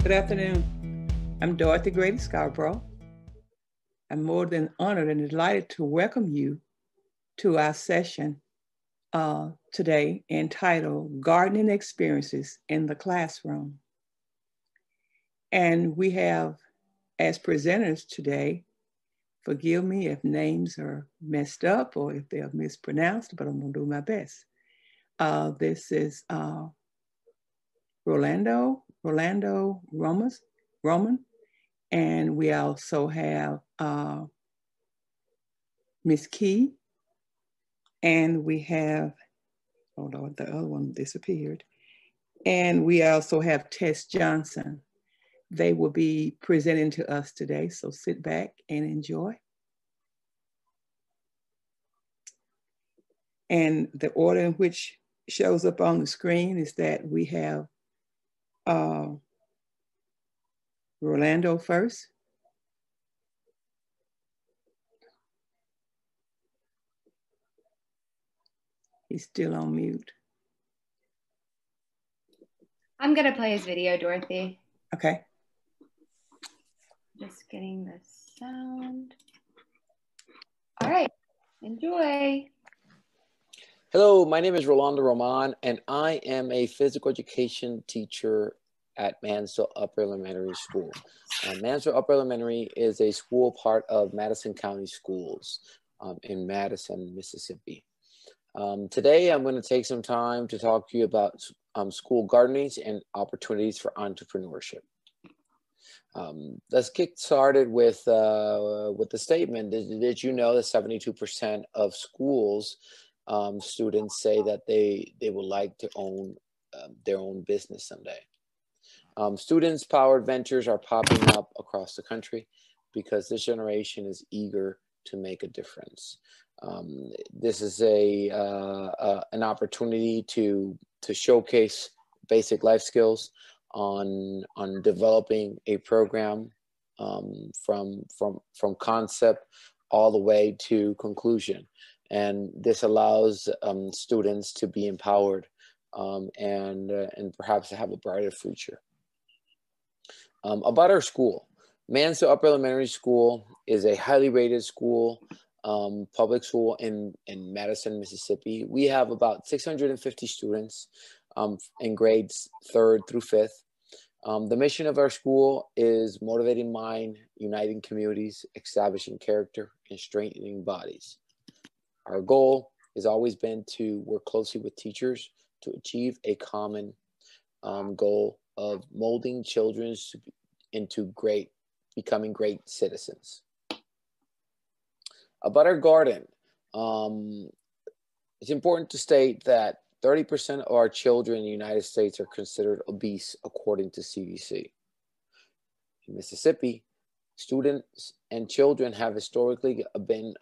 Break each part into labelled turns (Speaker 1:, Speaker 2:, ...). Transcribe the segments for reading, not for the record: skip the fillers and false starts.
Speaker 1: Good afternoon. I'm Dorothy Grady Scarborough. I'm more than honored and delighted to welcome you to our session today entitled Gardening Experiences in the Classroom. And we have as presenters today, forgive me if names are messed up or if they are mispronounced, but I'm gonna do my best. This is Rolando Roman, and we also have Miss Key, and we have, hold on, the other one disappeared. And we also have Tess Johnson. They will be presenting to us today, so sit back and enjoy. And the order in which shows up on the screen is that we have Rolando first. He's still on mute.
Speaker 2: I'm gonna play his video, Dorothy.
Speaker 1: Okay.
Speaker 2: Just getting the sound. All right, enjoy.
Speaker 3: Hello, my name is Rolando Roman, and I am a physical education teacher at Mansell Upper Elementary School. Mansell Upper Elementary is a school part of Madison County Schools in Madison, Mississippi. Today, I'm going to take some time to talk to you about school gardening and opportunities for entrepreneurship. Let's get started with the statement. Did you know that 72% of schools students say that they would like to own their own business someday? Students-powered ventures are popping up across the country because this generation is eager to make a difference. This is an opportunity to showcase basic life skills on developing a program from concept all the way to conclusion. And this allows students to be empowered and perhaps to have a brighter future. About our school, Mansell Upper Elementary School is a highly rated school, public school in Madison, Mississippi. We have about 650 students in grades 3rd through 5th. The mission of our school is motivating mind, uniting communities, establishing character, and strengthening bodies. Our goal has always been to work closely with teachers to achieve a common goal of molding children into becoming great citizens. About our garden, it's important to state that 30% of our children in the United States are considered obese, according to CDC. In Mississippi, students and children have historically been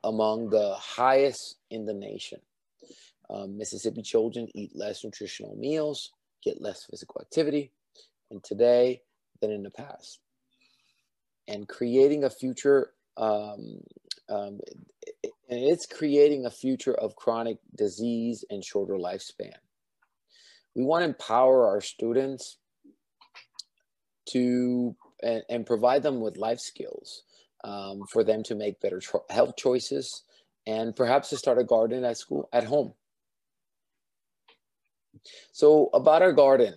Speaker 3: among the highest in the nation. Mississippi children eat less nutritional meals, get less physical activity, and today than in the past. And creating a future, it's creating a future of chronic disease and shorter lifespan. We want to empower our students to and provide them with life skills for them to make better health choices and perhaps to start a garden at school, at home. So about our garden,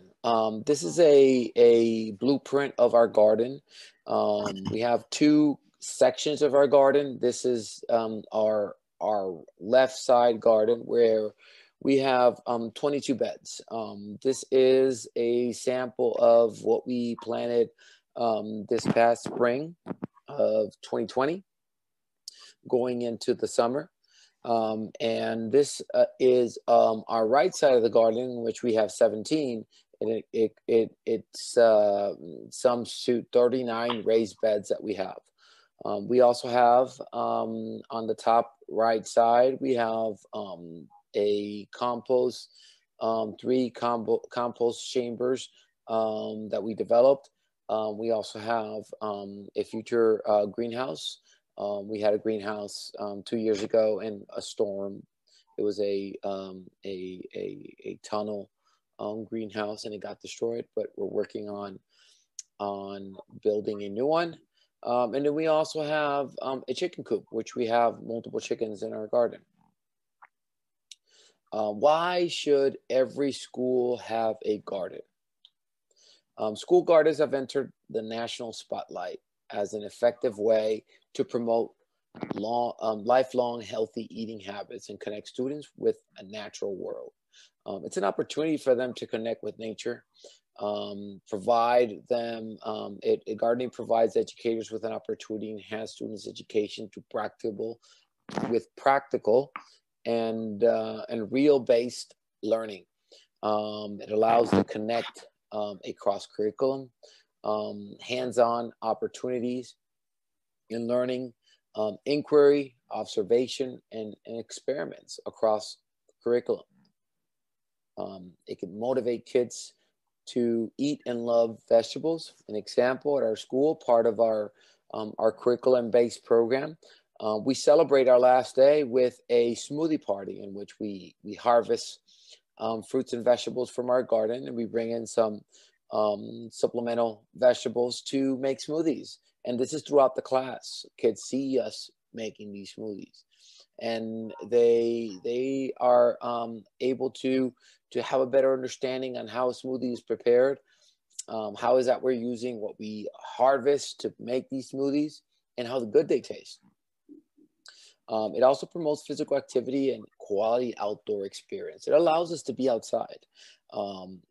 Speaker 3: this is a blueprint of our garden. We have 2 sections of our garden. This is our left side garden where we have 22 beds. This is a sample of what we planted this past spring of 2020 going into the summer. And this is our right side of the garden, in which we have 17, and it sums to 39 raised beds that we have. We also have on the top right side, we have a compost, 3 compost chambers that we developed. We also have a future greenhouse. We had a greenhouse 2 years ago in a storm. It was a tunnel greenhouse and it got destroyed, but we're working on on building a new one. And then we also have a chicken coop, which we have multiple chickens in our garden. Why should every school have a garden? School gardens have entered the national spotlight as an effective way to promote lifelong healthy eating habits and connect students with a natural world. It's an opportunity for them to connect with nature, provide them, gardening provides educators with an opportunity to enhance students' education to practical and real-based learning. It allows to connect across curriculum, hands-on opportunities in learning, inquiry, observation, and experiments across curriculum. It can motivate kids to eat and love vegetables. An example at our school, part of our curriculum-based program, we celebrate our last day with a smoothie party in which we harvest fruits and vegetables from our garden, and we bring in some supplemental vegetables to make smoothies. And this is throughout the class. Kids see us making these smoothies, and they are able to have a better understanding on how a smoothie is prepared. How is that we're using what we harvest to make these smoothies, and how good they taste. It also promotes physical activity and quality outdoor experience. It allows us to be outside.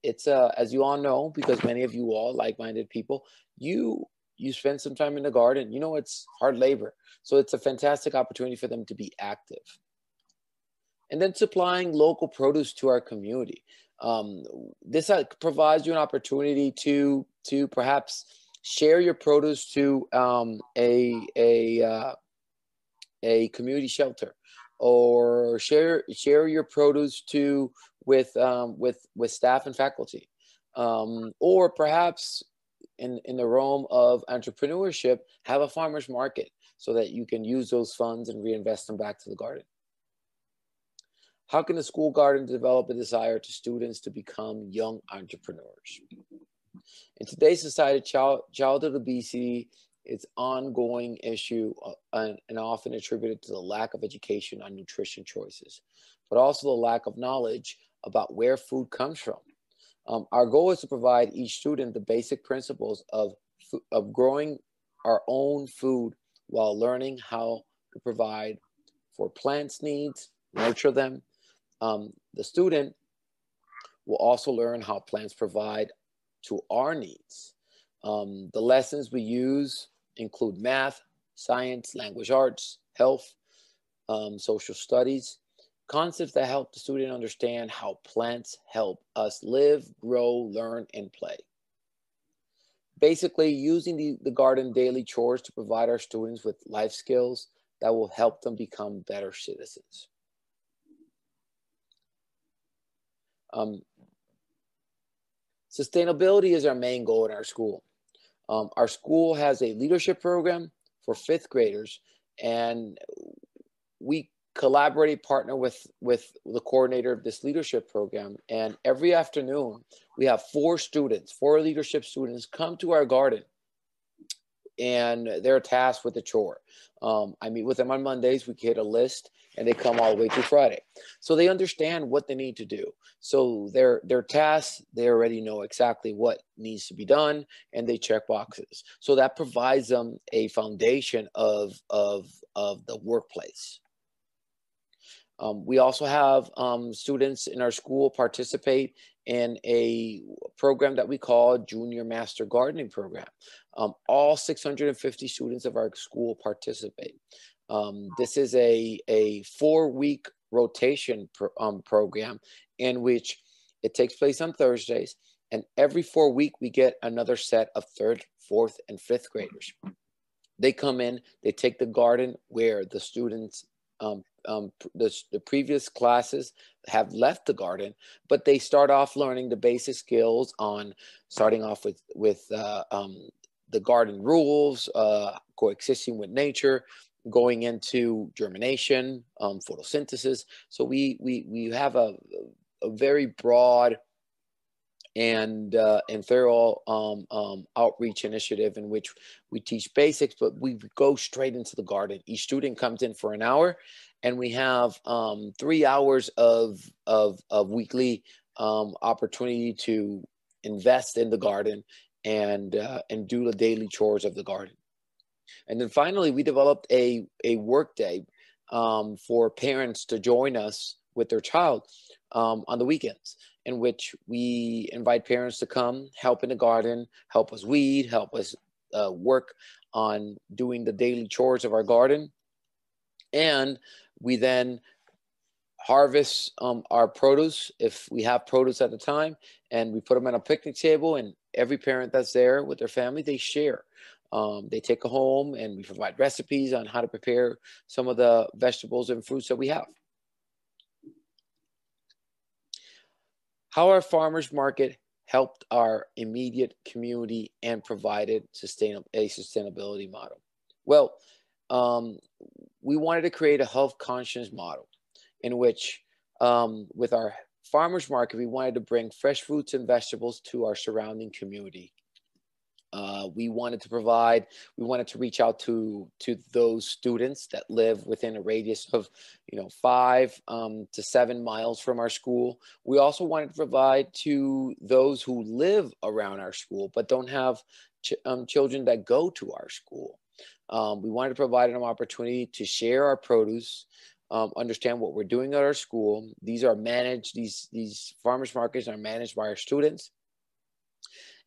Speaker 3: It's as you all know, because many of you all like-minded people, you spend some time in the garden. You know, it's hard labor. So it's a fantastic opportunity for them to be active. And then supplying local produce to our community. This provides you an opportunity to perhaps share your produce to a community shelter, or share your produce with staff and faculty, or perhaps in the realm of entrepreneurship, have a farmer's market so that you can use those funds and reinvest them back to the garden. How can the school garden develop a desire to students to become young entrepreneurs? In today's society, childhood obesity is an ongoing issue and often attributed to the lack of education on nutrition choices, but also the lack of knowledge about where food comes from. Our goal is to provide each student the basic principles of growing our own food while learning how to provide for plants' needs, nurture them. The student will also learn how plants provide to our needs. The lessons we use include math, science, language arts, health, social studies, concepts that help the student understand how plants help us live, grow, learn, and play. Basically, using the garden daily chores to provide our students with life skills that will help them become better citizens. Sustainability is our main goal in our school. Our school has a leadership program for 5th graders, and we collaborate, partner with the coordinator of this leadership program. And every afternoon, we have 4 leadership students come to our garden, and they're tasked with a chore. I meet with them on Mondays. We get a list, and they come all the way through Friday. So they understand what they need to do. So their tasks, they already know exactly what needs to be done, and they check boxes. So that provides them a foundation of the workplace. We also have students in our school participate in a program that we call Junior Master Gardening Program. All 650 students of our school participate. This is a 4-week rotation program in which it takes place on Thursdays, and every 4 weeks we get another set of 3rd, 4th, and 5th graders. They come in, they take the garden where the students the previous classes have left the garden, but they start off learning the basic skills on starting off with the garden rules, coexisting with nature, going into germination, photosynthesis. So we have a very broad and thorough outreach initiative in which we teach basics, but we go straight into the garden. Each student comes in for an hour, and we have 3 hours of weekly opportunity to invest in the garden and do the daily chores of the garden. And then finally, we developed a work day for parents to join us with their child on the weekends, in which we invite parents to come help in the garden, help us weed, help us work on doing the daily chores of our garden. And we then harvest our produce, if we have produce at the time, and we put them on a picnic table, and every parent that's there with their family, they share. They take it home, and we provide recipes on how to prepare some of the vegetables and fruits that we have. How our farmers market helped our immediate community and provided a sustainability model. Well, we wanted to create a health conscious model in which with our farmers market, we wanted to bring fresh fruits and vegetables to our surrounding community. We wanted to reach out to those students that live within a radius of 5 to 7 miles from our school. We also wanted to provide to those who live around our school but don't have children that go to our school. We wanted to provide them an opportunity to share our produce, understand what we're doing at our school. These are managed, these farmers markets are managed by our students.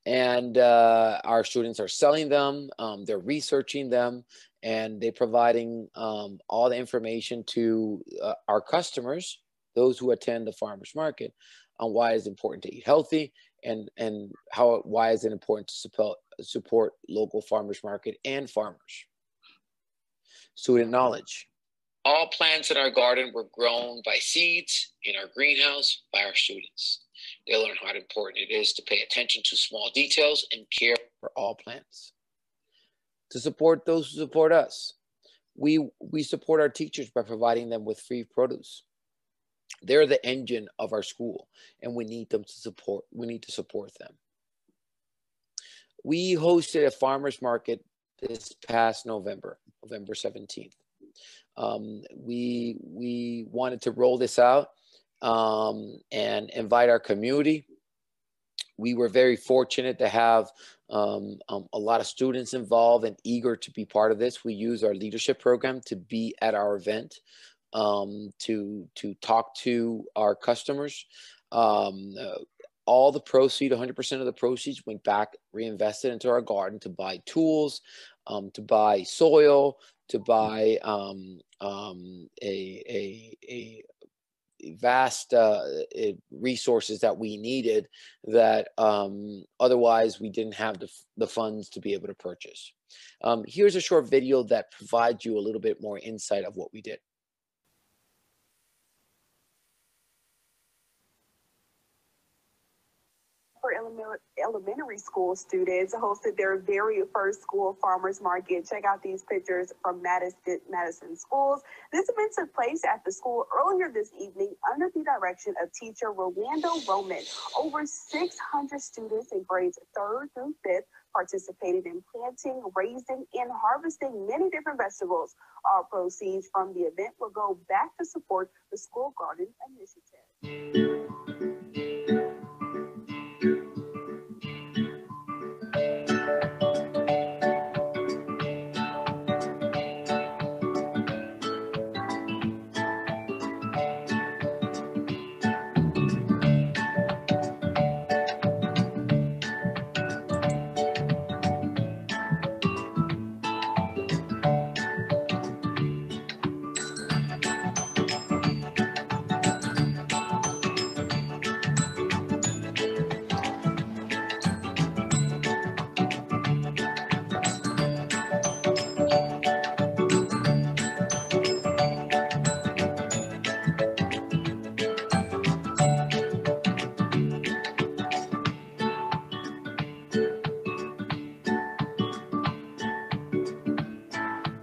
Speaker 3: And our students are selling them, they're researching them, and they're providing all the information to our customers, those who attend the farmers market, on why it's important to eat healthy, and why is it important to support local farmers market and farmers. Student knowledge. All plants in our garden were grown by seeds in our greenhouse by our students. They learn how important it is to pay attention to small details and care for all plants. To support those who support us, we support our teachers by providing them with free produce. They're the engine of our school, and we need to support them. We hosted a farmers market this past November 17th. We wanted to roll this out and invite our community. We were very fortunate to have a lot of students involved and eager to be part of this. We use our leadership program to be at our event, to talk to our customers. All the proceeds, 100% of the proceeds went back, reinvested into our garden to buy tools, to buy soil, to buy a vast resources that we needed that otherwise we didn't have the funds to be able to purchase. Here's a short video that provides you a little bit more insight of what we did.
Speaker 4: For elementary school students hosted their very first school farmers market. Check out these pictures from Madison schools. This event took place at the school earlier this evening under the direction of teacher Rolando Roman. Over 600 students in grades 3rd through 5th participated in planting, raising, and harvesting many different vegetables. All proceeds from the event will go back to support the school garden initiative.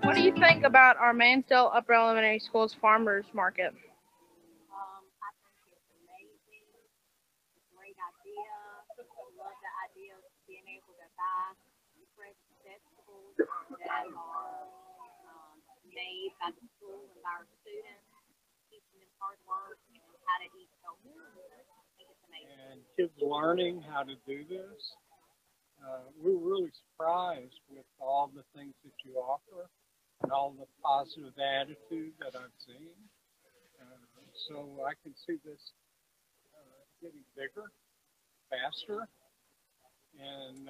Speaker 5: What do you think about our Mansdale Upper Elementary School's farmers market?
Speaker 4: I think it's amazing. It's a great idea.
Speaker 6: buy fresh vegetables that are made by the school and by our students, teaching them hard work and how to eat healthy. I think it's amazing.
Speaker 7: And kids learning how to do this. We were really surprised with all the things that you offer and all the positive attitude that I've seen. So I can see this getting bigger, faster, and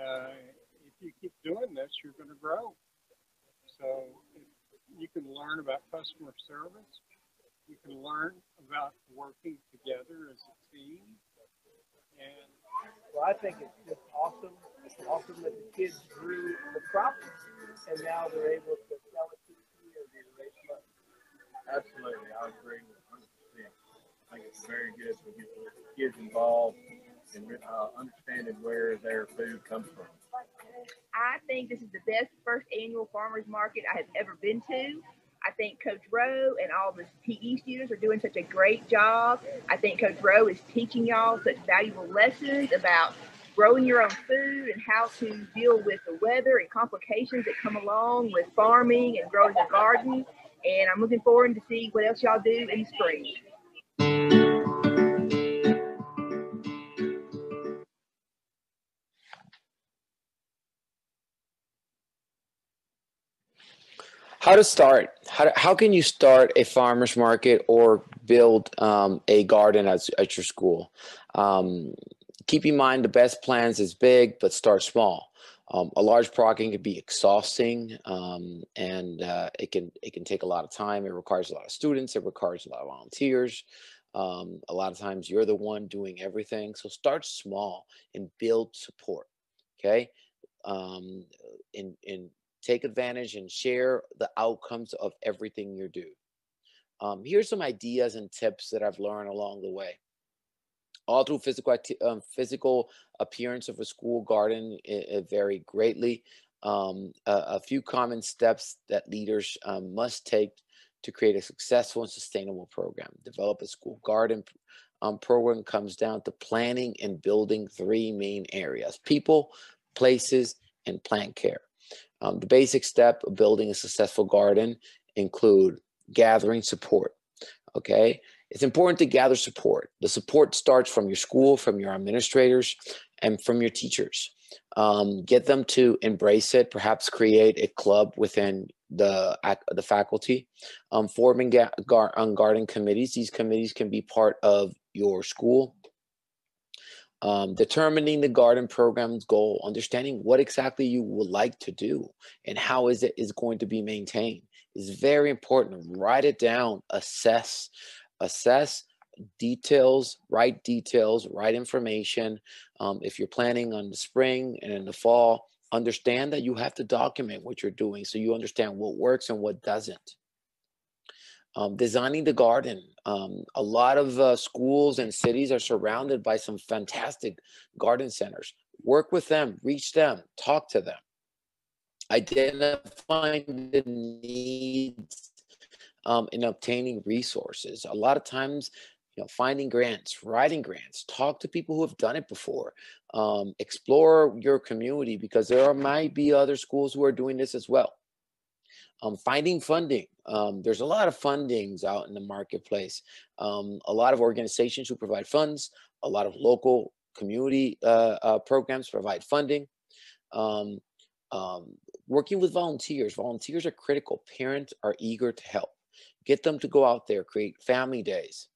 Speaker 7: if you keep doing this, you're going to grow. So you can learn about customer service. You can learn about working together as a team. And
Speaker 8: well, I think it's just awesome. It's awesome that the kids grew the crops, and now they're able to sell it to the community to raise money.
Speaker 9: Absolutely, I agree with 100%. I think it's very good to get the kids involved in understanding where their food comes from.
Speaker 10: I think this is the best first annual farmers market I have ever been to. I think Coach Rowe and all the PE students are doing such a great job. I think Coach Rowe is teaching y'all such valuable lessons about growing your own food and how to deal with the weather and complications that come along with farming and growing a garden. And I'm looking forward to see what else y'all do in the spring.
Speaker 3: How to start? How can you start a farmer's market or build a garden at your school? Keep in mind the best plans is big, but start small. A large project can be exhausting, and it can take a lot of time. It requires a lot of students. It requires a lot of volunteers. A lot of times you're the one doing everything. So start small and build support. Okay, and take advantage and share the outcomes of everything you do. Here's some ideas and tips that I've learned along the way. All through physical appearance of a school garden, it vary greatly. A few common steps that leaders must take to create a successful and sustainable program. Develop a school garden program comes down to planning and building three main areas: people, places, and plant care. The basic step of building a successful garden include gathering support. Okay, it's important to gather support. The support starts from your school, from your administrators, and from your teachers. Get them to embrace it. Perhaps create a club within the faculty. Forming garden committees. These committees can be part of your school. Determining the garden program's goal, understanding what exactly you would like to do and how is going to be maintained is very important. Write it down, assess details, write information. If you're planning on the spring and in the fall, understand that you have to document what you're doing so you understand what works and what doesn't. Designing the garden. A lot of schools and cities are surrounded by some fantastic garden centers. Work with them, reach them, talk to them. Identifying the needs in obtaining resources. A lot of times, finding grants, writing grants, talk to people who have done it before. Explore your community because there might be other schools who are doing this as well. Finding funding. There's a lot of fundings out in the marketplace. A lot of organizations who provide funds, a lot of local community programs provide funding. Working with volunteers. Volunteers are critical. Parents are eager to help. Get them to go out there, create family days.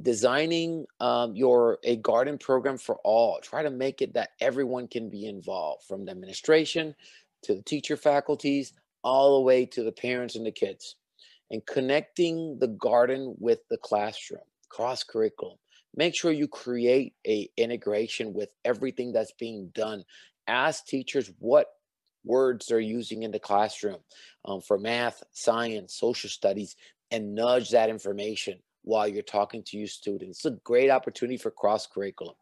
Speaker 3: Designing a garden program for all. Try to make it that everyone can be involved, from the administration to the teacher faculties, all the way to the parents and the kids. And connecting the garden with the classroom, cross-curriculum. Make sure you create an integration with everything that's being done. Ask teachers what words they're using in the classroom for math, science, social studies, and nudge that information while you're talking to your students. It's a great opportunity for cross-curriculum.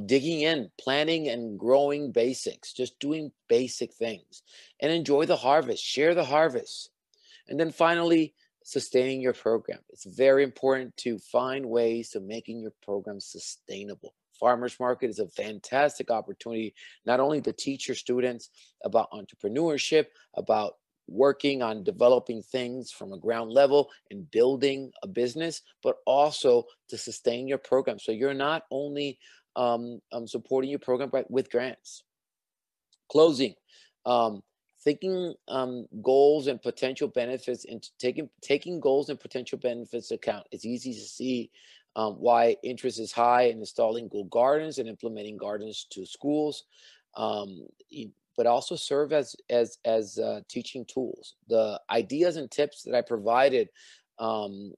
Speaker 3: Digging in, planning and growing basics, just doing basic things, and enjoy the harvest, share the harvest. And then finally, sustaining your program. It's very important to find ways to making your program sustainable Farmers Market is a fantastic opportunity, not only to teach your students about entrepreneurship, about working on developing things from a ground level and building a business, but also to sustain your program. So you're not only supporting your program but with grants. Closing, thinking goals and potential benefits, and taking goals and potential benefits account. It's easy to see why interest is high in installing good gardens and implementing gardens to schools, but also serve as teaching tools. The ideas and tips that I provided to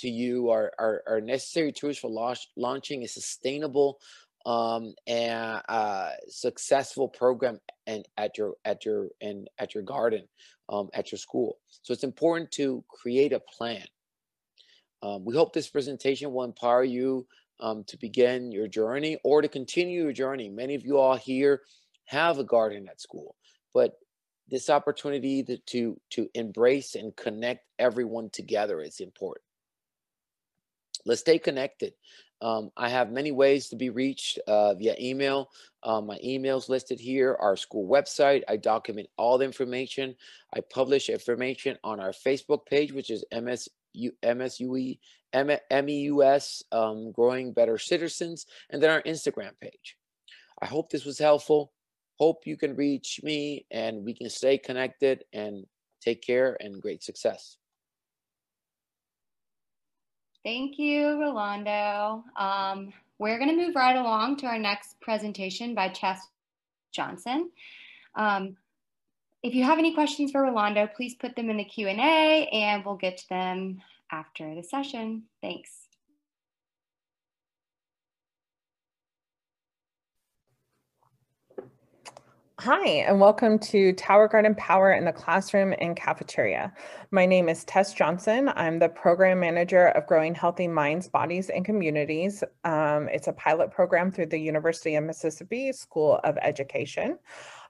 Speaker 3: you are necessary tools for launching a sustainable and successful program and at your garden, at your school. So it's important to create a plan. We hope this presentation will empower you to begin your journey or to continue your journey. Many of you all here have a garden at school, but this opportunity to embrace and connect everyone together is important. Let's stay connected. I have many ways to be reached via email. My email's listed here, our school website. I document all the information. I publish information on our Facebook page, which is MEUS, Growing Better Citizens, and then our Instagram page. I hope this was helpful. Hope you can reach me and we can stay connected, and take care and great success.
Speaker 2: Thank you, Rolando. We're going to move right along to our next presentation by Tess Johnson. If you have any questions for Rolando, please put them in the Q&A and we'll get to them after the session. Thanks.
Speaker 11: Hi, and welcome to Tower Garden Power in the Classroom and Cafeteria. My name is Tess Johnson. I'm the Program Manager of Growing Healthy Minds, Bodies, and Communities. It's a pilot program through the University of Mississippi School of Education.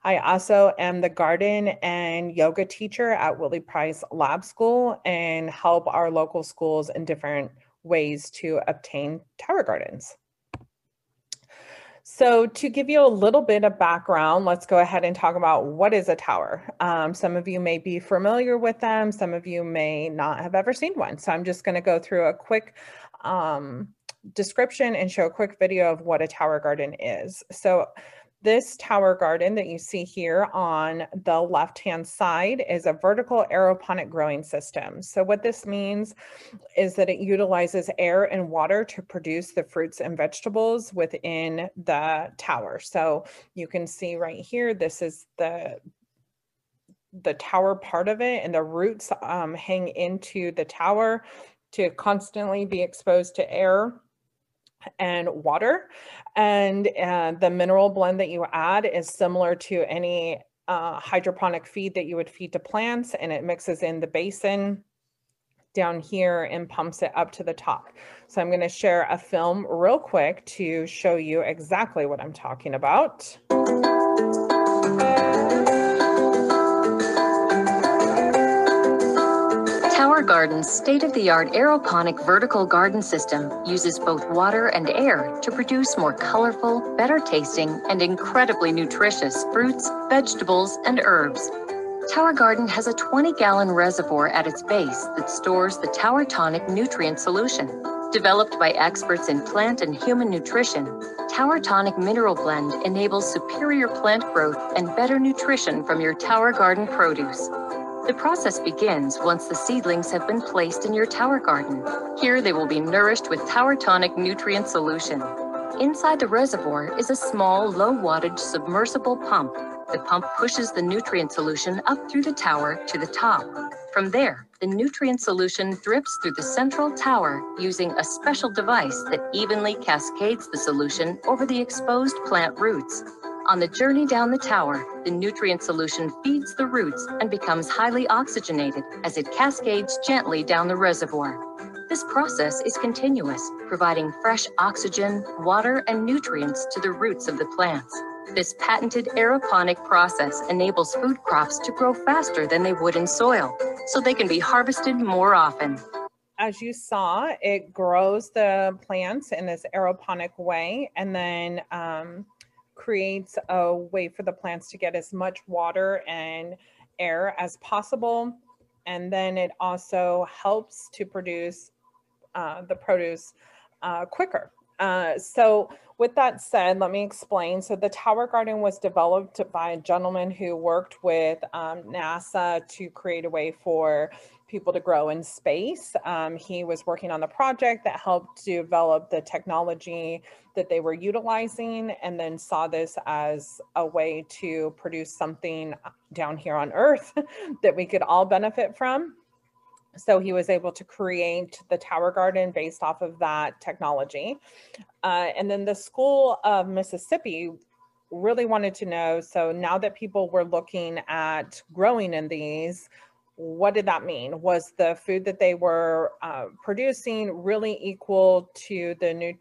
Speaker 11: I also am the garden and yoga teacher at Willie Price Lab School and help our local schools in different ways to obtain tower gardens. So to give you a little bit of background, let's go ahead and talk about what is a tower. Some of you may be familiar with them. Some of you may not have ever seen one. So I'm just going to go through a quick description and show a quick video of what a tower garden is. So this tower garden that you see here on the left-hand side is a vertical aeroponic growing system. So what this means is that it utilizes air and water to produce the fruits and vegetables within the tower. So you can see right here, this is the tower part of it, and the roots hang into the tower to constantly be exposed to air and water. And the mineral blend that you add is similar to any hydroponic feed that you would feed to plants, and it mixes in the basin down here and pumps it up to the top. So I'm going to share a film real quick to show you exactly what I'm talking about.
Speaker 12: Tower Garden's state-of-the-art aeroponic vertical garden system uses both water and air to produce more colorful, better-tasting, and incredibly nutritious fruits, vegetables, and herbs. Tower Garden has a 20-gallon reservoir at its base that stores the Tower Tonic nutrient solution. Developed by experts in plant and human nutrition, Tower Tonic Mineral Blend enables superior plant growth and better nutrition from your Tower Garden produce. The process begins once the seedlings have been placed in your tower garden. Here they will be nourished with Tower Tonic nutrient solution. Inside the reservoir is a small, low-wattage submersible pump. The pump pushes the nutrient solution up through the tower to the top. From there, the nutrient solution drips through the central tower using a special device that evenly cascades the solution over the exposed plant roots. On the journey down the tower, the nutrient solution feeds the roots and becomes highly oxygenated as it cascades gently down the reservoir. This process is continuous, providing fresh oxygen, water, and nutrients to the roots of the plants. This patented aeroponic process enables food crops to grow faster than they would in soil, so they can be harvested more often.
Speaker 11: as you saw, it grows the plants in this aeroponic way, and then creates a way for the plants to get as much water and air as possible. And then it also helps to produce the produce quicker. So with that said, let me explain. So the Tower Garden was developed by a gentleman who worked with NASA to create a way for people to grow in space. He was working on the project that helped develop the technology that they were utilizing, and then saw this as a way to produce something down here on Earth that we could all benefit from. So he was able to create the Tower Garden based off of that technology. And then the School of Mississippi really wanted to know, so now that people were looking at growing in these, what did that mean? Was the food that they were producing really equal to the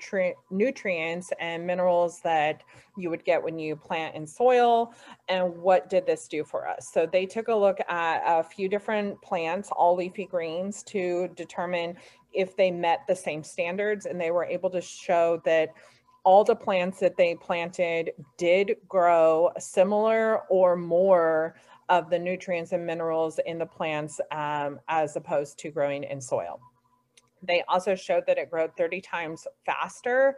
Speaker 11: nutrients and minerals that you would get when you plant in soil? And what did this do for us? So they took a look at a few different plants, all leafy greens, to determine if they met the same standards, and they were able to show that all the plants that they planted did grow similar or more of the nutrients and minerals in the plants as opposed to growing in soil. They also showed that it grew 30 times faster,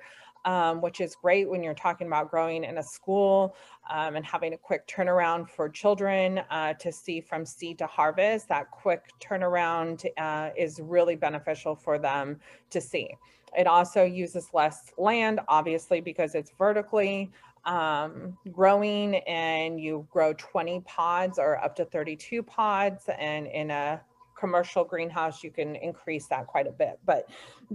Speaker 11: which is great when you're talking about growing in a school and having a quick turnaround for children to see from seed to harvest. That quick turnaround is really beneficial for them to see. It also uses less land, obviously, because it's vertically growing, and you grow 20 pods or up to 32 pods, and in a commercial greenhouse you can increase that quite a bit, but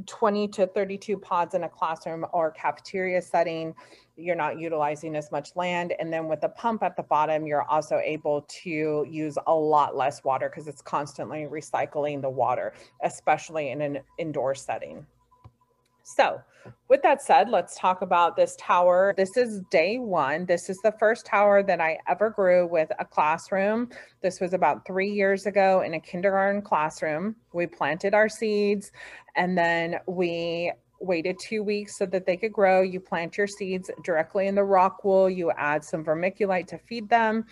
Speaker 11: 20 to 32 pods in a classroom or cafeteria setting, you're not utilizing as much land. And then with the pump at the bottom, you're also able to use a lot less water because it's constantly recycling the water, especially in an indoor setting. So with that said, let's talk about this tower. This is day one. This is the first tower that I ever grew with a classroom. This was about 3 years ago in a kindergarten classroom. We planted our seeds, and then we waited 2 weeks so that they could grow. You plant your seeds directly in the rock wool. You add some vermiculite to feed them.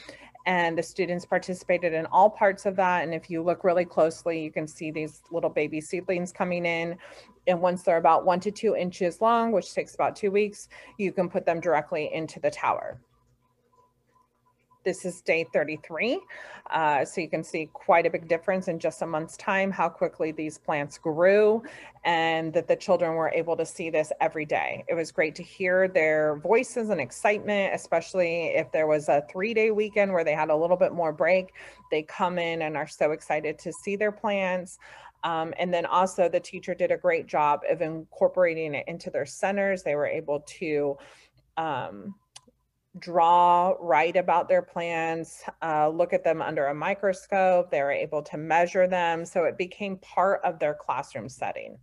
Speaker 11: And the students participated in all parts of that. And if you look really closely, you can see these little baby seedlings coming in. And once they're about 1 to 2 inches long, which takes about 2 weeks, you can put them directly into the tower. This is day 33. So you can see quite a big difference in just a month's time, how quickly these plants grew, and that the children were able to see this every day. It was great to hear their voices and excitement, especially if there was a 3-day weekend where they had a little bit more break. They come in and are so excited to see their plants. And then also the teacher did a great job of incorporating it into their centers. They were able to draw, write about their plants, look at them under a microscope. They were able to measure them. So it became part of their classroom setting.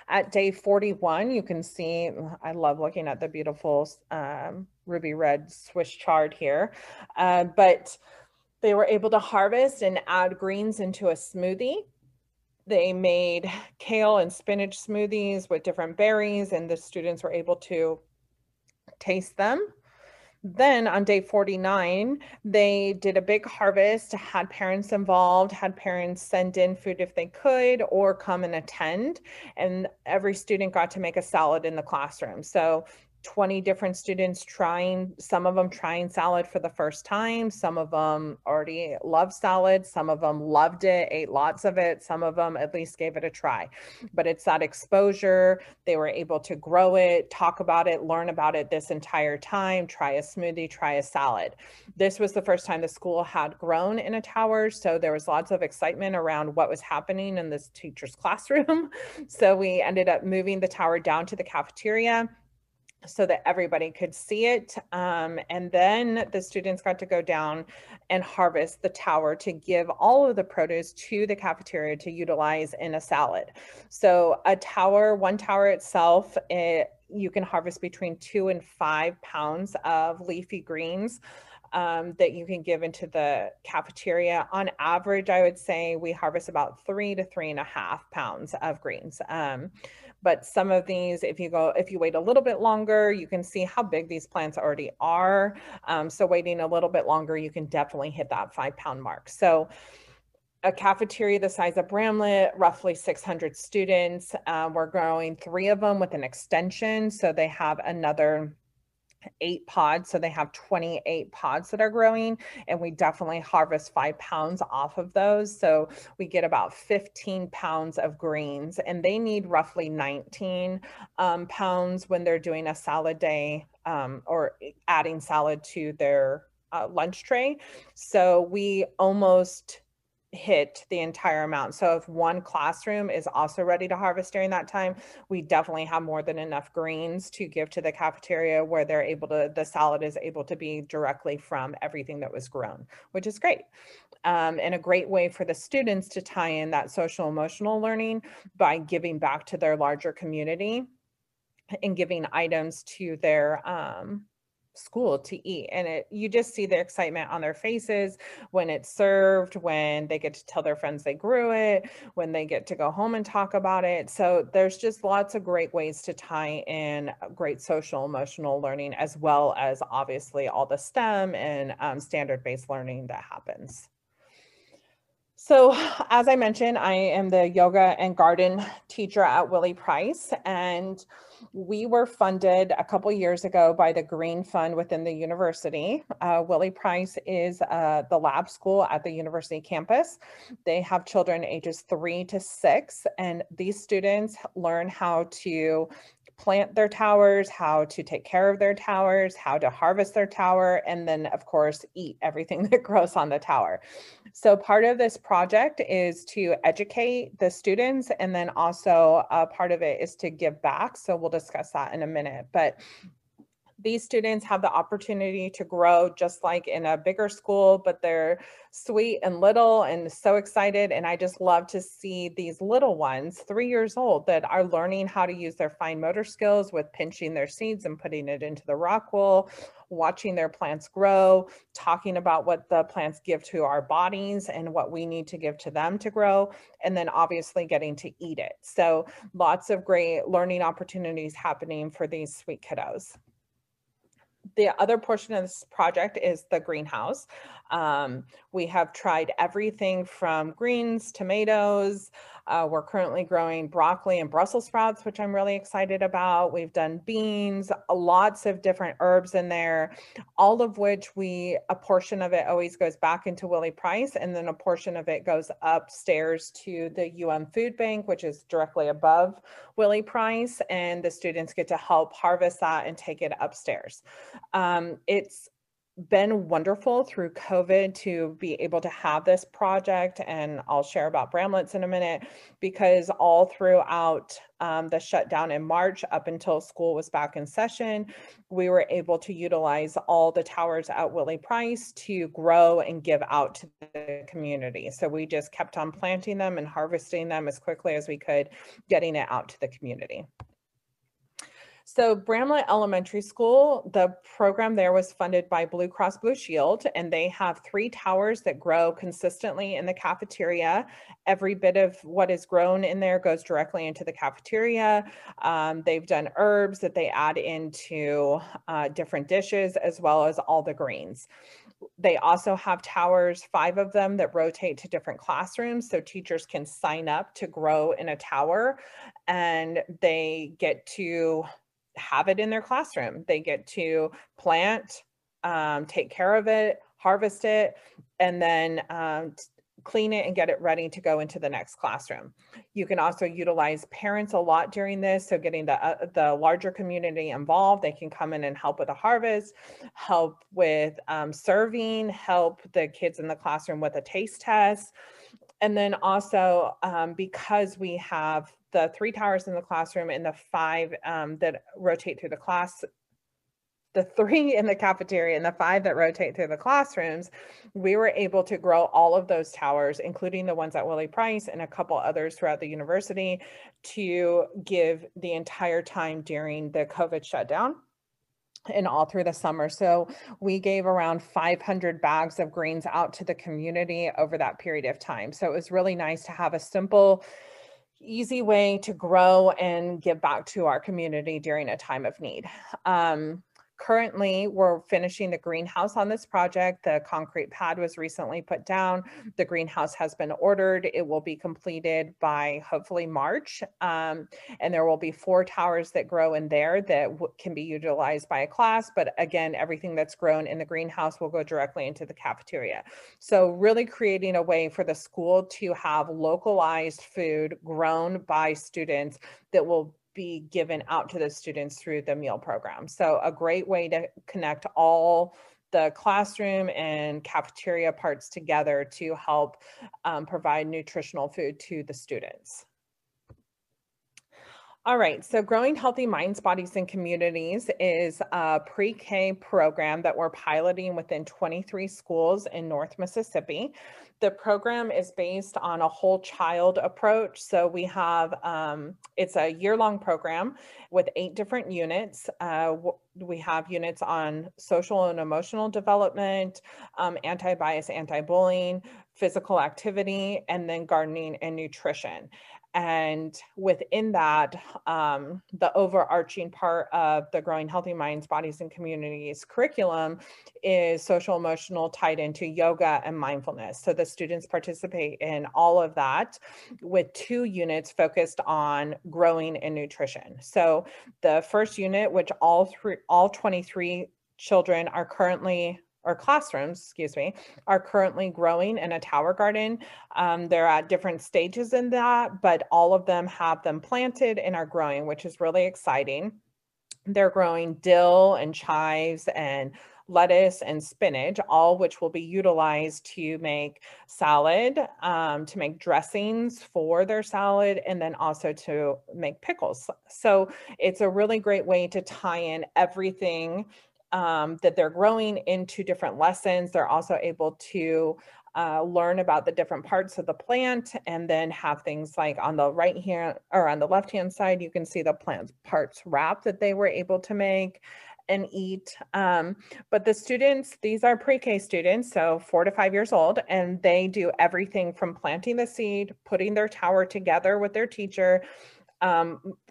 Speaker 11: At day 41, you can see, I love looking at the beautiful ruby red Swiss chard here, but they were able to harvest and add greens into a smoothie. They made kale and spinach smoothies with different berries, and the students were able to taste them. Then on day 49, they did a big harvest, had parents involved, had parents send in food if they could, or come and attend. And every student got to make a salad in the classroom. So 20 different students trying, some of them trying salad for the first time. Some of them already love salad. Some of them loved it, ate lots of it. Some of them at least gave it a try. But it's that exposure. They were able to grow it, talk about it, learn about it this entire time, try a smoothie, try a salad. This was the first time the school had grown in a tower. So there was lots of excitement around what was happening in this teacher's classroom. So we ended up moving the tower down to the cafeteria so that everybody could see it. And then the students got to go down and harvest the tower to give all of the produce to the cafeteria to utilize in a salad. So a tower, one tower itself, you can harvest between 2 and 5 pounds of leafy greens. that you can give into the cafeteria. On average, I would say we harvest about 3 to 3.5 pounds of greens. But some of these, if you wait a little bit longer, you can see how big these plants already are. So waiting a little bit longer, you can definitely hit that 5-pound mark. So a cafeteria the size of Bramlett, roughly 600 students. We're growing 3 of them with an extension. So they have another 8 pods. So they have 28 pods that are growing, and we definitely harvest 5 pounds off of those. So we get about 15 pounds of greens, and they need roughly 19 pounds when they're doing a salad day or adding salad to their lunch tray. So we almost hit the entire amount. So if one classroom is also ready to harvest during that time, we definitely have more than enough greens to give to the cafeteria where they're able to, the salad is able to be directly from everything that was grown, which is great. And a great way for the students to tie in that social emotional learning by giving back to their larger community and giving items to their school to eat. And you just see the excitement on their faces when it's served, when they get to tell their friends they grew it, when they get to go home and talk about it. So there's just lots of great ways to tie in great social emotional learning, as well as obviously all the STEM and standard-based learning that happens. So as I mentioned, I am the yoga and garden teacher at Willie Price, and we were funded a couple years ago by the Green Fund within the university. Willie Price is the lab school at the university campus. They have children ages 3 to 6, and these students learn how to plant their towers, how to take care of their towers, how to harvest their tower, and then of course eat everything that grows on the tower. So part of this project is to educate the students, and then also part of it is to give back. So we'll discuss that in a minute. But these students have the opportunity to grow just like in a bigger school, but they're sweet and little and so excited. And I just love to see these little ones, 3 years old, that are learning how to use their fine motor skills with pinching their seeds and putting it into the rock wool, watching their plants grow, talking about what the plants give to our bodies and what we need to give to them to grow, and then obviously getting to eat it. So lots of great learning opportunities happening for these sweet kiddos. The other portion of this project is the greenhouse. We have tried everything from greens, tomatoes. We're currently growing broccoli and Brussels sprouts, which I'm really excited about. We've done beans, lots of different herbs in there, all of which a portion of it always goes back into Willie Price, and then a portion of it goes upstairs to the Food Bank, which is directly above Willie Price, and the students get to help harvest that and take it upstairs. It's been wonderful through COVID to be able to have this project, and I'll share about Bramlett's in a minute, because all throughout the shutdown in March up until school was back in session, we were able to utilize all the towers at Willie Price to grow and give out to the community. So we just kept on planting them and harvesting them as quickly as we could, getting it out to the community. So Bramlett Elementary School, the program there was funded by Blue Cross Blue Shield, and they have 3 towers that grow consistently in the cafeteria. Every bit of what is grown in there goes directly into the cafeteria. They've done herbs that they add into different dishes, as well as all the greens. They also have towers, 5 of them, that rotate to different classrooms, so teachers can sign up to grow in a tower, and they get to have it in their classroom. They get to plant, take care of it, harvest it, and then clean it and get it ready to go into the next classroom. You can also utilize parents a lot during this. So getting the larger community involved, they can come in and help with the harvest, help with serving, help the kids in the classroom with a taste test. And then also, because we have the 3 towers in the classroom and the 5 that rotate through the class, the 3 in the cafeteria and the 5 that rotate through the classrooms, we were able to grow all of those towers, including the ones at Willie Price and a couple others throughout the university, to give the entire time during the COVID shutdown. and all through the summer. So we gave around 500 bags of greens out to the community over that period of time. So it was really nice to have a simple, easy way to grow and give back to our community during a time of need. Currently, we're finishing the greenhouse on this project. The concrete pad was recently put down. The greenhouse has been ordered. It will be completed by hopefully March. And there will be 4 towers that grow in there that can be utilized by a class. But again, everything that's grown in the greenhouse will go directly into the cafeteria. So really creating a way for the school to have localized food grown by students that will be given out to the students through the meal program. So a great way to connect all the classroom and cafeteria parts together to help provide nutritional food to the students. All right, so Growing Healthy Minds, Bodies, and Communities is a pre-K program that we're piloting within 23 schools in North Mississippi. The program is based on a whole child approach. So we have, it's a year-long program with 8 different units. We have units on social and emotional development, anti-bias, anti-bullying, physical activity, and then gardening and nutrition. And within that, the overarching part of the Growing Healthy Minds, Bodies, and Communities curriculum is social emotional tied into yoga and mindfulness. So the students participate in all of that with 2 units focused on growing and nutrition. So the first unit, which all 23 children are currently, or classrooms, excuse me, are currently growing in a tower garden. They're at different stages in that, but all of them have them planted and are growing, which is really exciting. They're growing dill and chives and lettuce and spinach, all which will be utilized to make salad, to make dressings for their salad, and then also to make pickles. So it's a really great way to tie in everything that they're growing into different lessons. They're also able to learn about the different parts of the plant, and then have things like on the right hand or on the left hand side, you can see the plant parts wrap that they were able to make and eat. But the students, these are pre-K students, so 4 to 5 years old, and they do everything from planting the seed, putting their tower together with their teacher,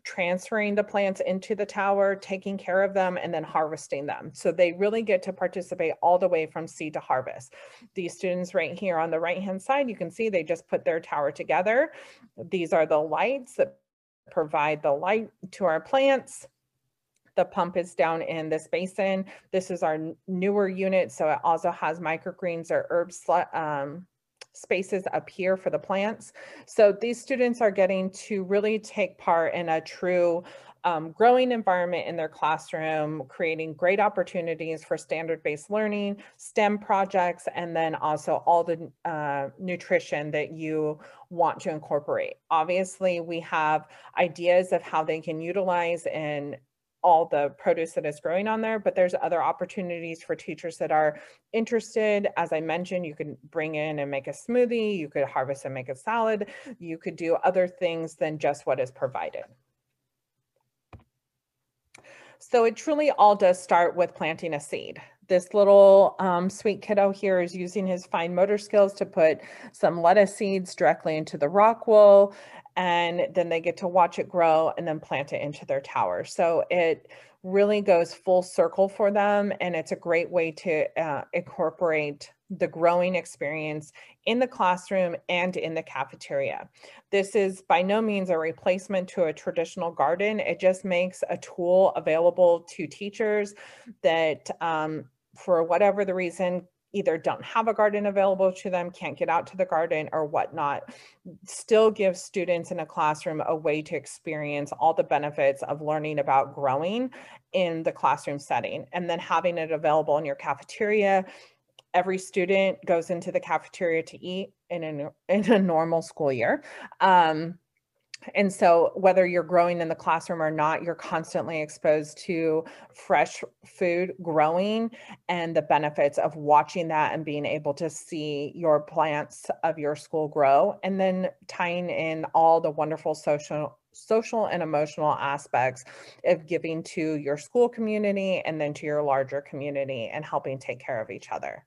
Speaker 11: transferring the plants into the tower, taking care of them, and then harvesting them. So they really get to participate all the way from seed to harvest. These students right here on the right-hand side, you can see they just put their tower together. These are the lights that provide the light to our plants. The pump is down in this basin. This is our newer unit, so it also has microgreens or herbs spaces up here for the plants. So these students are getting to really take part in a true growing environment in their classroom, creating great opportunities for standard-based learning, STEM projects, and then also all the nutrition that you want to incorporate. Obviously, we have ideas of how they can utilize and all the produce that is growing on there, but there's other opportunities for teachers that are interested. As I mentioned, you could bring in and make a smoothie, you could harvest and make a salad, you could do other things than just what is provided. So it truly all does start with planting a seed. This little sweet kiddo here is using his fine motor skills to put some lettuce seeds directly into the rock wool, and then they get to watch it grow and then plant it into their tower. So it really goes full circle for them, and it's a great way to incorporate the growing experience in the classroom and in the cafeteria. This is by no means a replacement to a traditional garden. It just makes a tool available to teachers that for whatever the reason, either don't have a garden available to them, can't get out to the garden or whatnot, still gives students in a classroom a way to experience all the benefits of learning about growing in the classroom setting. And then having it available in your cafeteria. Every student goes into the cafeteria to eat in a normal school year. And so whether you're growing in the classroom or not, you're constantly exposed to fresh food growing and the benefits of watching that and being able to see your plants of your school grow, and then tying in all the wonderful social social and emotional aspects of giving to your school community and then to your larger community and helping take care of each other.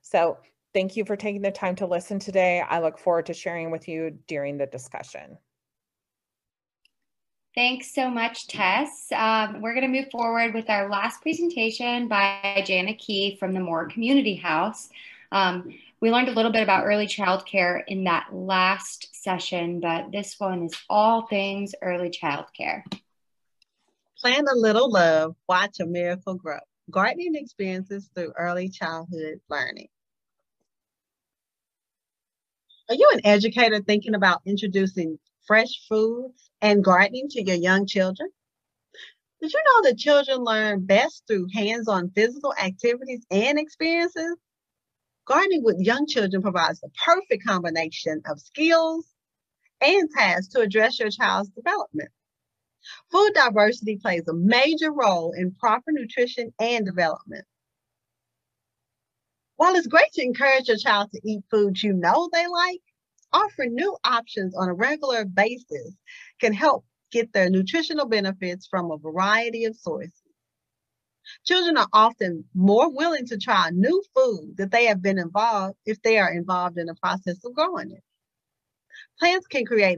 Speaker 11: So thank you for taking the time to listen today. I look forward to sharing with you during the discussion.
Speaker 2: Thanks so much, Tess. We're going to move forward with our last presentation by Jana Key from the Moore Community House. We learned a little bit about early childcare in that last session, but this one is all things early childcare.
Speaker 13: Plant a little love, watch a miracle grow. Gardening experiences through early childhood learning. Are you an educator thinking about introducing fresh foods and gardening to your young children? Did you know that children learn best through hands-on physical activities and experiences? Gardening with young children provides the perfect combination of skills and tasks to address your child's development. Food diversity plays a major role in proper nutrition and development. While it's great to encourage your child to eat foods you know they like, offering new options on a regular basis can help get their nutritional benefits from a variety of sources. Children are often more willing to try new food that they have been involved if they are involved in the process of growing it. Plants can create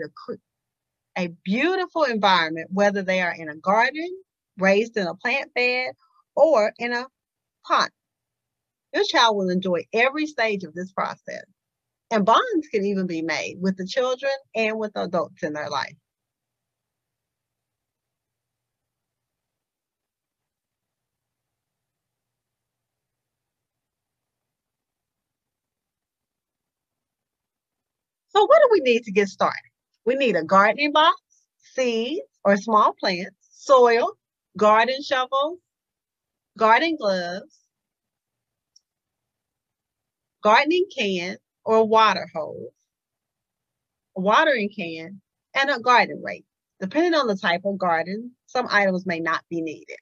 Speaker 13: a beautiful environment, whether they are in a garden, raised in a plant bed, or in a pot. Your child will enjoy every stage of this process, and bonds can even be made with the children and with adults in their life. So what do we need to get started? We need a gardening box, seeds or small plants, soil, garden shovels, garden gloves, gardening can or water hose, a watering can, and a garden rake. Depending on the type of garden, some items may not be needed.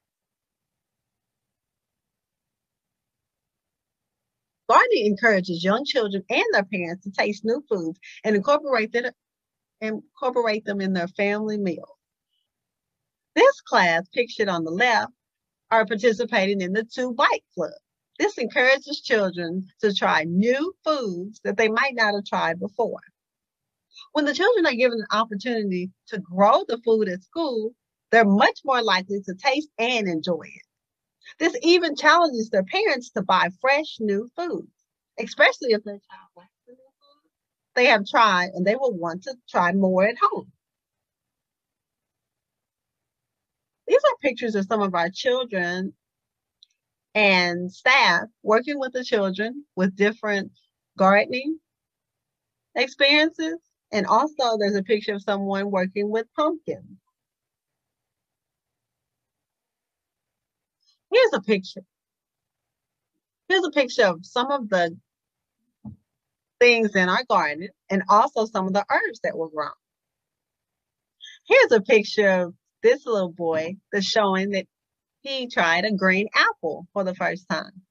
Speaker 13: Gardening encourages young children and their parents to taste new foods and incorporate them in their family meals. This class, pictured on the left, are participating in the 2 Bite Club. This encourages children to try new foods that they might not have tried before. When the children are given an opportunity to grow the food at school, they're much more likely to taste and enjoy it. This even challenges their parents to buy fresh new foods, especially if their child likes the new food they have tried and they will want to try more at home. These are pictures of some of our children and staff working with the children with different gardening experiences. And also there's a picture of someone working with pumpkins. Here's a picture. Here's a picture of some of the things in our garden and also some of the herbs that were grown. Here's a picture of this little boy that's showing that he tried a green apple for the first time.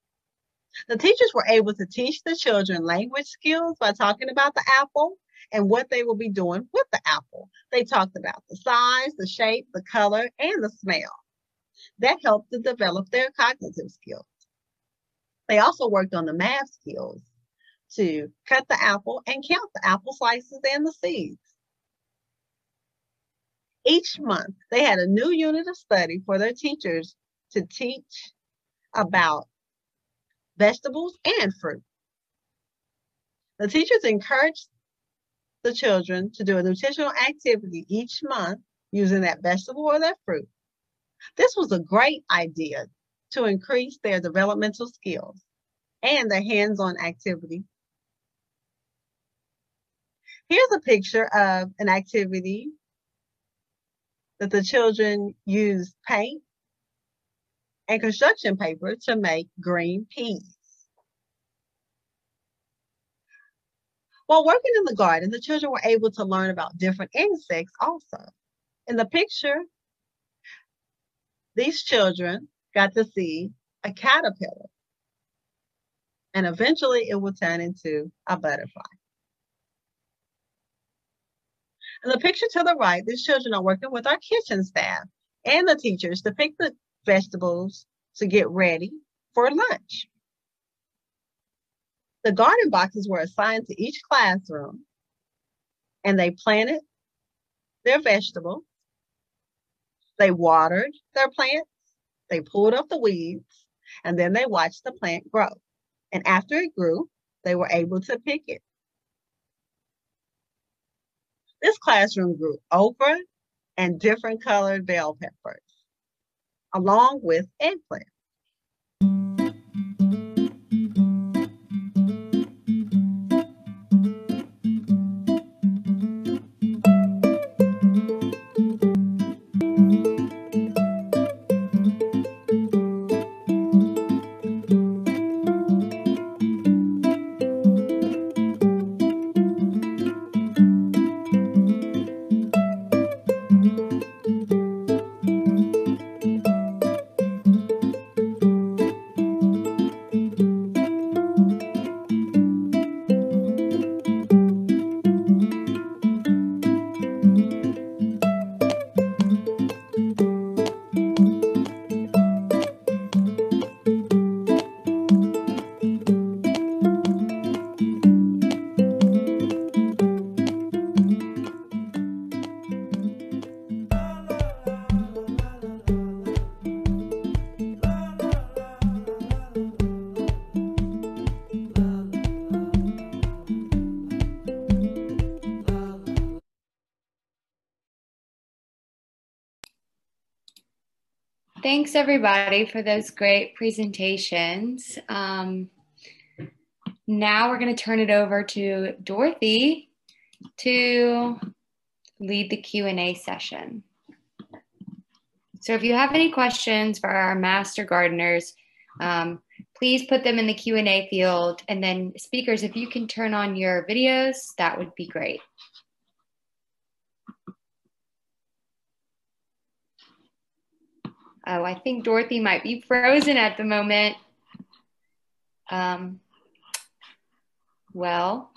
Speaker 13: The teachers were able to teach the children language skills by talking about the apple and what they will be doing with the apple. They talked about the size, the shape, the color, and the smell. That helped to develop their cognitive skills. They also worked on the math skills to cut the apple and count the apple slices and the seeds. Each month, they had a new unit of study for their teachers to teach about vegetables and fruit. The teachers encouraged the children to do a nutritional activity each month using that vegetable or that fruit. This was a great idea to increase their developmental skills and their hands-on activity. Here's a picture of an activity that the children used paint and construction paper to make green peas. While working in the garden, the children were able to learn about different insects also. In the picture, these children got to see a caterpillar, and eventually it will turn into a butterfly. In the picture to the right, these children are working with our kitchen staff and the teachers to pick the vegetables to get ready for lunch. The garden boxes were assigned to each classroom, and they planted their vegetables. They watered their plants, they pulled up the weeds, and then they watched the plant grow. And after it grew, they were able to pick it. This classroom grew okra and different colored bell peppers, along with eggplant.
Speaker 2: Thanks everybody for those great presentations. Now we're going to turn it over to Dorothy to lead the Q&A session. So if you have any questions for our master gardeners, please put them in the Q&A field. And then speakers, if you can turn on your videos, that would be great. Oh, I think Dorothy might be frozen at the moment. Well,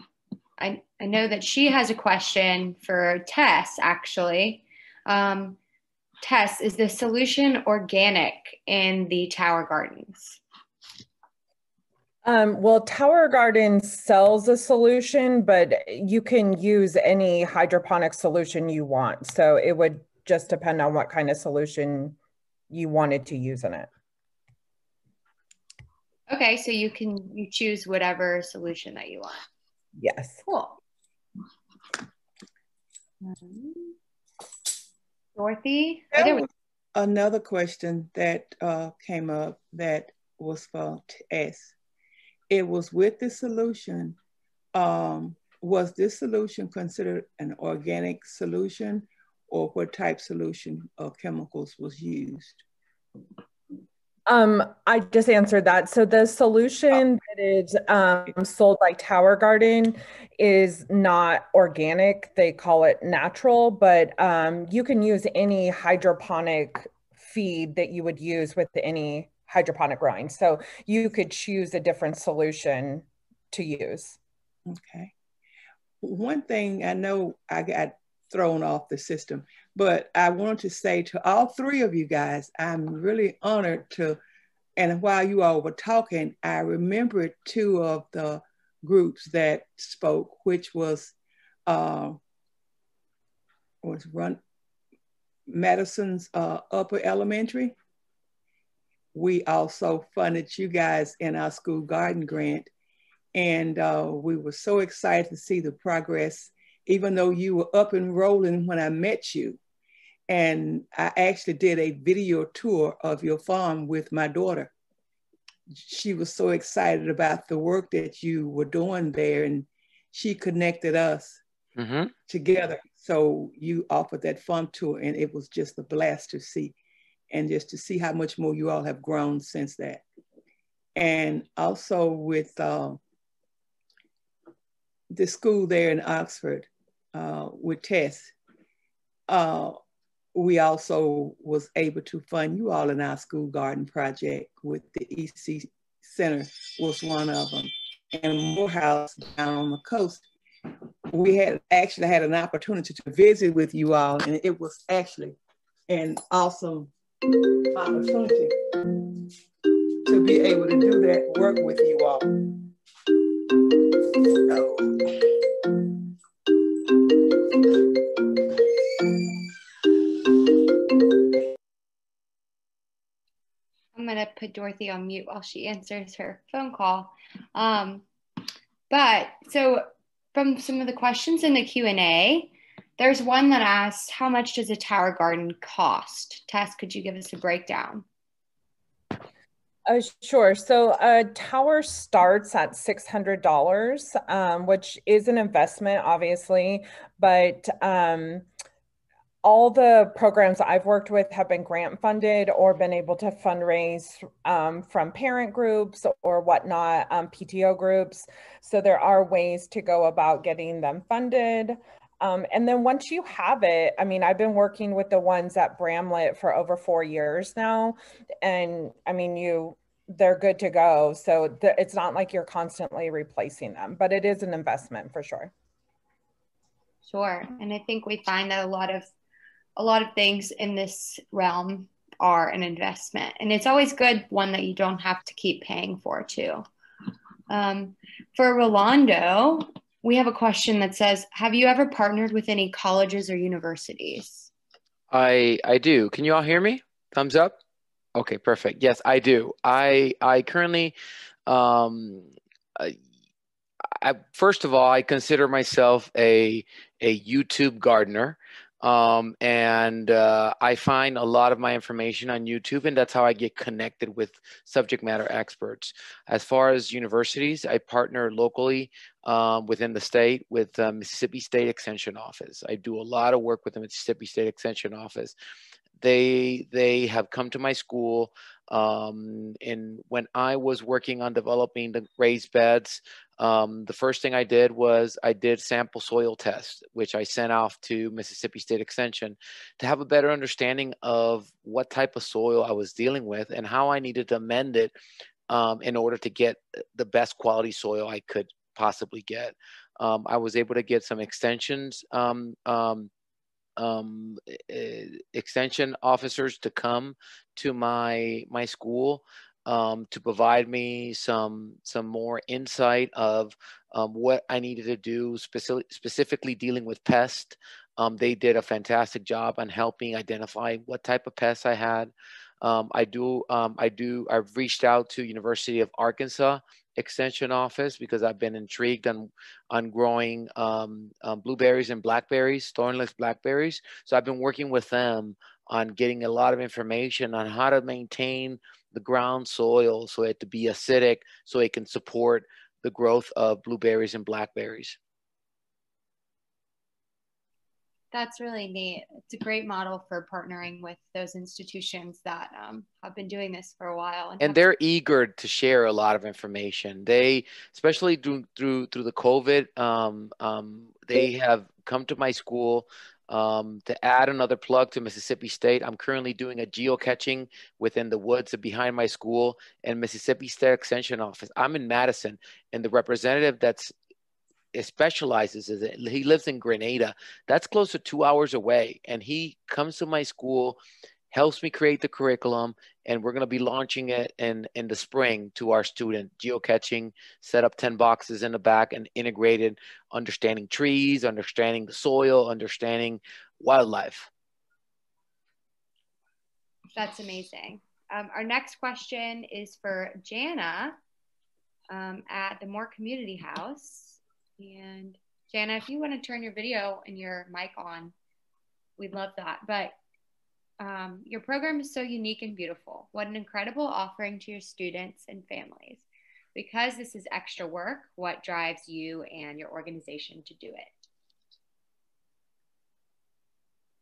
Speaker 2: I know that she has a question for Tess, actually. Tess, is the solution organic in the Tower Gardens?
Speaker 11: Well, Tower Gardens sells a solution, but you can use any hydroponic solution you want. So it would just depend on what kind of solution you wanted to use in it.
Speaker 2: Okay, so you choose whatever solution that you want.
Speaker 11: Yes.
Speaker 2: Cool. Dorothy?
Speaker 1: There was another question that came up that was for Tess. It was with the solution. Was this solution considered an organic solution, or what type solution of chemicals was used?
Speaker 11: I just answered that. So the solution that is sold by Tower Garden is not organic. They call it natural, but you can use any hydroponic feed that you would use with any hydroponic growing. So you could choose a different solution to use.
Speaker 1: Okay. One thing I know I got thrown off the system, but I want to say to all three of you guys, I'm really honored to, and while you all were talking, I remembered two of the groups that spoke, which was Madison's Upper Elementary. We also funded you guys in our school garden grant. And we were so excited to see the progress, even though you were up and rolling when I met you. And I actually did a video tour of your farm with my daughter. She was so excited about the work that you were doing there, and she connected us together. So you offered that farm tour, and it was just a blast to see, and just to see how much more you all have grown since that. And also with the school there in Oxford with Tess, we also was able to fund you all in our school garden project with the EC Center was one of them. And Morehouse down on the coast, we had actually had an opportunity to visit with you all, and it was actually an awesome opportunity to be able to do that work with you all.
Speaker 2: I'm going to put Dorothy on mute while she answers her phone call. But so from some of the questions in the Q&A, there's one that asks, how much does a tower garden cost? Tess, could you give us a breakdown?
Speaker 11: Sure. So a tower starts at $600, which is an investment, obviously, but all the programs I've worked with have been grant funded or been able to fundraise from parent groups or whatnot, PTO groups. So there are ways to go about getting them funded. And then once you have it, I mean, I've been working with the ones at Bramlett for over 4 years now. And I mean, they're good to go. So it's not like you're constantly replacing them, but it is an investment for sure.
Speaker 2: Sure. And I think we find that a lot of things in this realm are an investment. And it's always good one that you don't have to keep paying for too. For Rolando, we have a question that says, have you ever partnered with any colleges or universities?
Speaker 3: I do. Can you all hear me? Thumbs up? Okay, perfect. Yes, I do. I currently, first of all, I consider myself a YouTube gardener. And I find a lot of my information on YouTube, and that's how I get connected with subject matter experts. As far as universities, I partner locally within the state with Mississippi State Extension Office. I do a lot of work with the Mississippi State Extension Office. They have come to my school, and when I was working on developing the raised beds, the first thing I did was I did sample soil tests, which I sent off to Mississippi State Extension to have a better understanding of what type of soil I was dealing with and how I needed to amend it in order to get the best quality soil I could possibly get. I was able to get some extensions extension officers to come to my school to provide me some more insight of what I needed to do, specifically dealing with pests. They did a fantastic job on helping identify what type of pests I had. I've reached out to University of Arkansas Extension Office because I've been intrigued on growing blueberries and blackberries, thornless blackberries. So I've been working with them on getting a lot of information on how to maintain the ground soil so it to be acidic, so it can support the growth of blueberries and blackberries.
Speaker 2: That's really neat. It's a great model for partnering with those institutions that have been doing this for a while.
Speaker 3: And they're eager to share a lot of information. They, especially through the COVID, they have come to my school. To add another plug to Mississippi State, I'm currently doing a geocaching within the woods behind my school and Mississippi State Extension Office. I'm in Madison, and the representative that's specializes is he lives in Grenada. That's close to 2 hours away, and he comes to my school, helps me create the curriculum, and we're going to be launching it in the spring to our student. Geocaching, set up 10 boxes in the back and integrated understanding trees, understanding the soil, understanding wildlife.
Speaker 2: That's amazing. Our next question is for Jana at the Moore Community House. And Jana, if you want to turn your video and your mic on, we'd love that. But your program is so unique and beautiful. What an incredible offering to your students and families. Because this is extra work, what drives you and your organization to do it?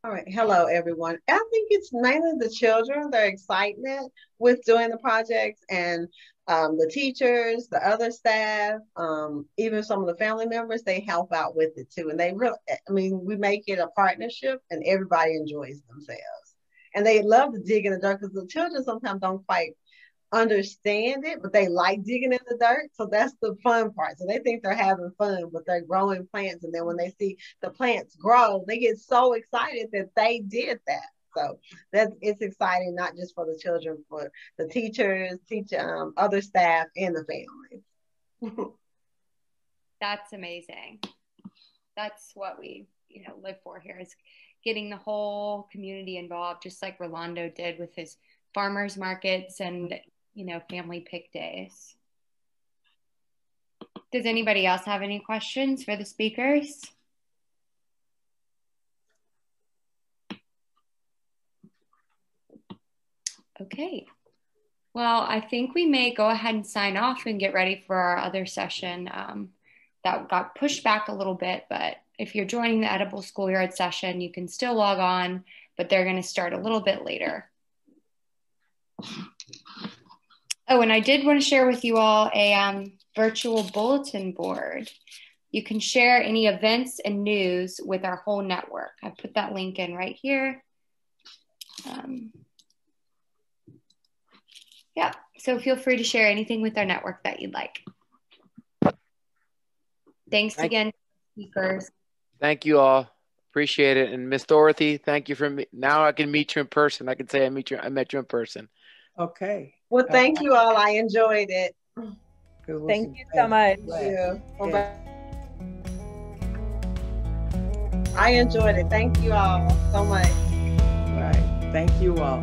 Speaker 13: All right. Hello, everyone. I think it's mainly the children, their excitement with doing the projects, and the teachers, the other staff, even some of the family members, they help out with it too. And they really, I mean, we make it a partnership and everybody enjoys themselves. And they love to dig in the dirt because the children sometimes don't quite understand it, but they like digging in the dirt. So that's the fun part. So they think they're having fun, but they're growing plants. And then when they see the plants grow, they get so excited that they did that. So it's exciting, not just for the children, for the teachers, other staff, and the families.
Speaker 2: That's amazing. That's what we live for here, is getting the whole community involved, just like Rolando did with his farmers markets and family pick days. Does anybody else have any questions for the speakers? Okay. Well, I think we may go ahead and sign off and get ready for our other session that got pushed back a little bit. But if you're joining the Edible Schoolyard session, you can still log on, but they're going to start a little bit later. Oh, and I did want to share with you all a virtual bulletin board. You can share any events and news with our whole network. I put that link in right here. Yeah, so feel free to share anything with our network that you'd like. Thanks again, speakers.
Speaker 3: Thank you all. Appreciate it. And Miss Dorothy, thank you for me. Now I can meet you in person. I can say I met you in person.
Speaker 1: Okay.
Speaker 13: Well, thank you all. I enjoyed it.
Speaker 11: Thank you so much.
Speaker 13: Thank you. Yes. I enjoyed it. Thank you all so much.
Speaker 1: Right. Thank you all.